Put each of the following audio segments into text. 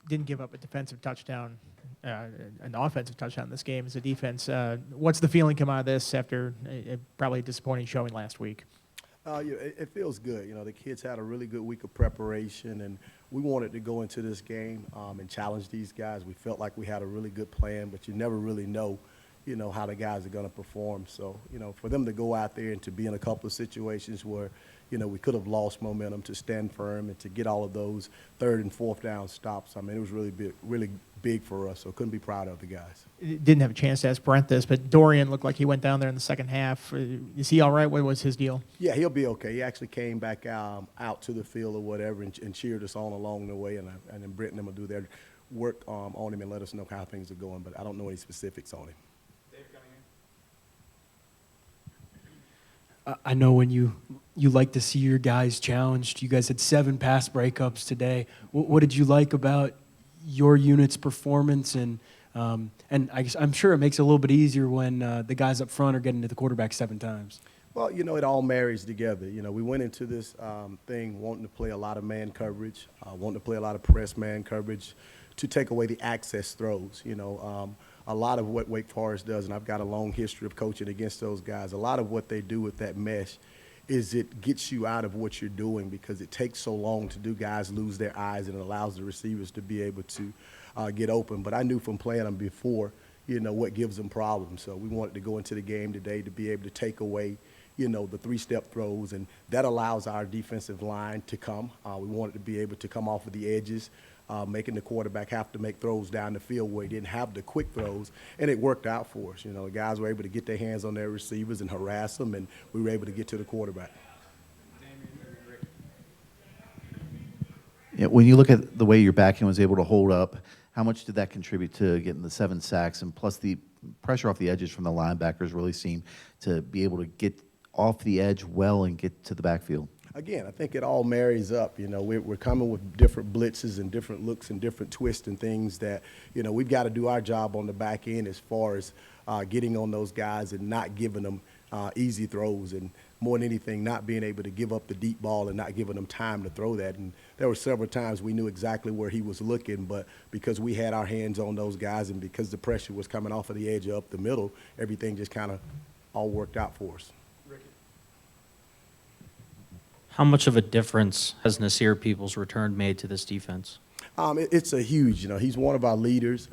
didn't give up a defensive touchdown, an offensive touchdown in this game as a defense. What's the feeling come out of this after probably a disappointing showing last week? It feels good. The kids had a really good week of preparation, and we wanted to go into this game and challenge these guys. We felt like we had a really good plan, but you never really know, how the guys are going to perform. So, for them to go out there and to be in a couple of situations where, we could have lost momentum, to stand firm and to get all of those third and fourth down stops. I mean, it was really big for us, so couldn't be proud of the guys. Didn't have a chance to ask Brent this, but Dorian looked like he went down there in the second half. Is he all right? What was his deal? Yeah, he'll be okay. He actually came back out to the field or whatever and cheered us on along the way, and then Brent and them will do their work on him and let us know how things are going, but I don't know any specifics on him. I know when you like to see your guys challenged. You guys had 7 pass breakups today. What did you like about your unit's performance? And I guess I'm sure it makes it a little bit easier when the guys up front are getting to the quarterback 7 times. Well, it all marries together. We went into this thing wanting to play a lot of man coverage, wanting to play a lot of press man coverage to take away the access throws. A lot of what Wake Forest does, and I've got a long history of coaching against those guys, a lot of what they do with that mesh is it gets you out of what you're doing because it takes so long to do. Guys lose their eyes, and it allows the receivers to be able to get open. But I knew from playing them before, what gives them problems. So we wanted to go into the game today to be able to take away, the 3-step throws, and that allows our defensive line to come. We wanted to be able to come off of the edges, making the quarterback have to make throws down the field where he didn't have the quick throws, and it worked out for us. The guys were able to get their hands on their receivers and harass them, and we were able to get to the quarterback. Yeah, when you look at the way your backhand was able to hold up, how much did that contribute to getting the 7 sacks? And plus the pressure off the edges from the linebackers really seemed to be able to get off the edge well and get to the backfield. Again, I think it all marries up. We're coming with different blitzes and different looks and different twists and things that, we've got to do our job on the back end as far as getting on those guys and not giving them easy throws, and more than anything, not being able to give up the deep ball and not giving them time to throw that. And there were several times we knew exactly where he was looking, but because we had our hands on those guys and because the pressure was coming off of the edge up the middle, everything just kind of all worked out for us. How much of a difference has Nasir Peoples' return made to this defense? It's a huge, he's one of our leaders.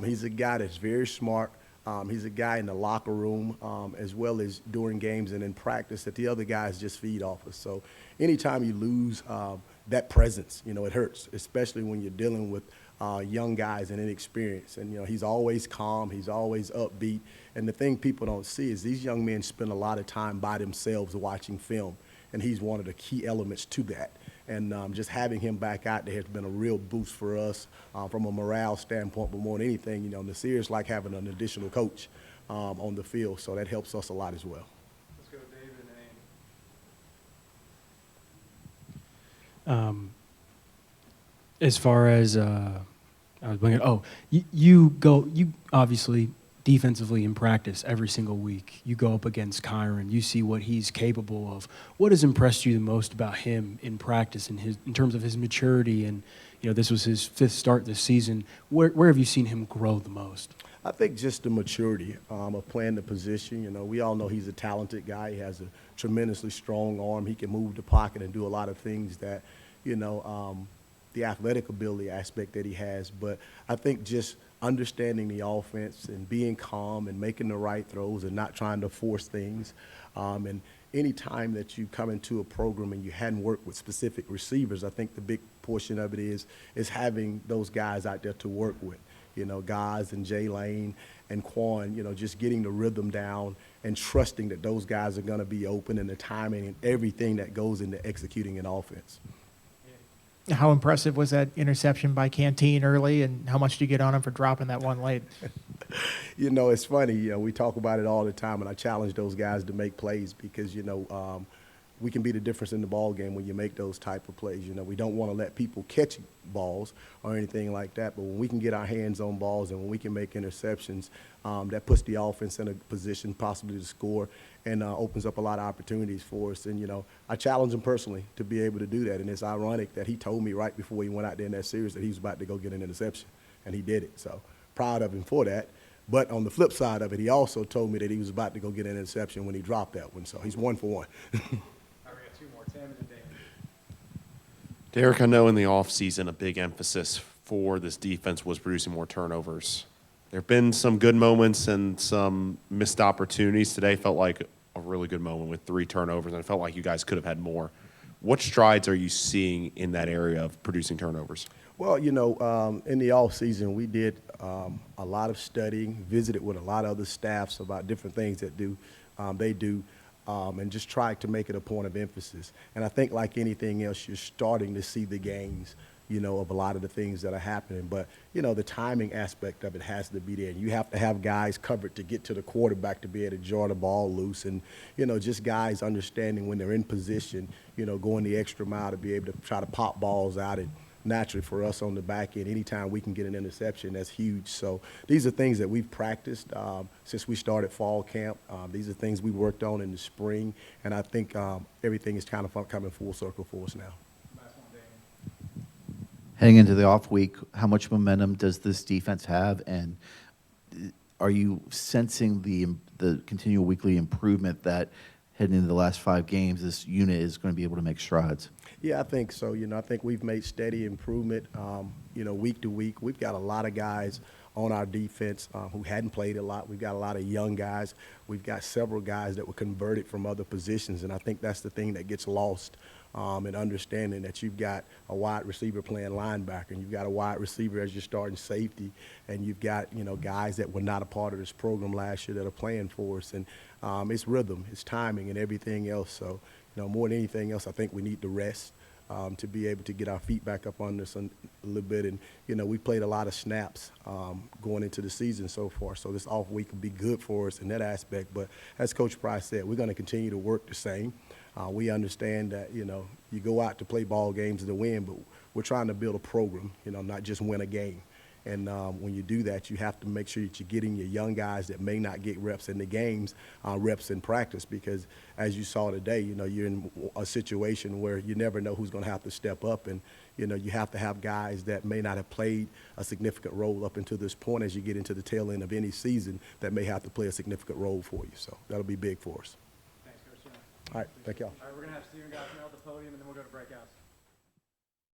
He's a guy that's very smart. He's a guy in the locker room as well as during games and in practice that the other guys just feed off us. So anytime you lose that presence, it hurts, especially when you're dealing with young guys and inexperienced. And, he's always calm. He's always upbeat. And the thing people don't see is these young men spend a lot of time by themselves watching film. And he's one of the key elements to that. And just having him back out there has been a real boost for us from a morale standpoint. But more than anything, Nasir is like having an additional coach on the field, so that helps us a lot as well. Let's go, David. As far as I was bringing, you obviously defensively in practice every single week. You go up against Kyron. You see what he's capable of. What has impressed you the most about him in practice in terms of his maturity? And this was his 5th start this season. Where have you seen him grow the most? I think just the maturity of playing the position. We all know he's a talented guy. He has a tremendously strong arm. He can move the pocket and do a lot of things that, the athletic ability aspect that he has. But I think just understanding the offense and being calm and making the right throws and not trying to force things. And any time that you come into a program and you hadn't worked with specific receivers, I think the big portion of it is having those guys out there to work with. Guys and Jay Lane and Quan, just getting the rhythm down and trusting that those guys are going to be open and the timing and everything that goes into executing an offense. How impressive was that interception by Canteen early, and how much do you get on him for dropping that one late? It's funny. We talk about it all the time, and I challenge those guys to make plays because, we can be the difference in the ball game when you make those type of plays. We don't want to let people catch balls or anything like that, but when we can get our hands on balls and when we can make interceptions, that puts the offense in a position possibly to score. and opens up a lot of opportunities for us. And, you know, I challenge him personally to be able to do that. And it's ironic that he told me right before he went out there in that series that he was about to go get an interception, and he did it. So proud of him for that. But on the flip side of it, he also told me that he was about to go get an interception when he dropped that one. So he's 1 for 1. Derek, I know in the offseason a big emphasis for this defense was producing more turnovers. There have been some good moments and some missed opportunities. Today felt like a really good moment with 3 turnovers, and it felt like you guys could have had more. What strides are you seeing in that area of producing turnovers? Well, you know, in the off season, we did a lot of studying, visited with a lot of other staffs about different things that they do, and just tried to make it a point of emphasis. And I think like anything else, you're starting to see the gains, you know, of a lot of the things that are happening. But, you know, the timing aspect of it has to be there. You have to have guys covered to get to the quarterback to be able to draw the ball loose. And, you know, just guys understanding when they're in position, you know, going the extra mile to be able to try to pop balls out. And naturally for us on the back end, anytime we can get an interception, that's huge. So these are things that we've practiced since we started fall camp. These are things we worked on in the spring. And I think everything is kind of coming full circle for us now. Heading into the off week, how much momentum does this defense have, and are you sensing the continual weekly improvement that heading into the last 5 games, this unit is going to be able to make strides? Yeah, I think so. You know, I think we've made steady improvement, you know, week to week. We've got a lot of guys on our defense who hadn't played a lot. We've got a lot of young guys. We've got several guys that were converted from other positions, and I think that's the thing that gets lost in understanding that you've got a wide receiver playing linebacker, and you've got a wide receiver as your starting safety, and you've got, you know, guys that were not a part of this program last year that are playing for us. And it's rhythm, it's timing, and everything else. So, you know, more than anything else, I think we need to rest to be able to get our feet back up on this a little bit. And, you know, we played a lot of snaps going into the season so far, so this off week will be good for us in that aspect. But as Coach Price said, we're going to continue to work the same. We understand that, you know, you go out to play ball games to win, but we're trying to build a program, you know, not just win a game. And when you do that, you have to make sure that you're getting your young guys that may not get reps in the games, reps in practice, because as you saw today, you know, you're in a situation where you never know who's going to have to step up. And, you know, you have to have guys that may not have played a significant role up until this point as you get into the tail end of any season that may have to play a significant role for you. So that'll be big for us. Thanks, Coach. All right, thank y'all. All right, we're going to have Stephen Gosnell at the podium, and then we'll go to breakouts.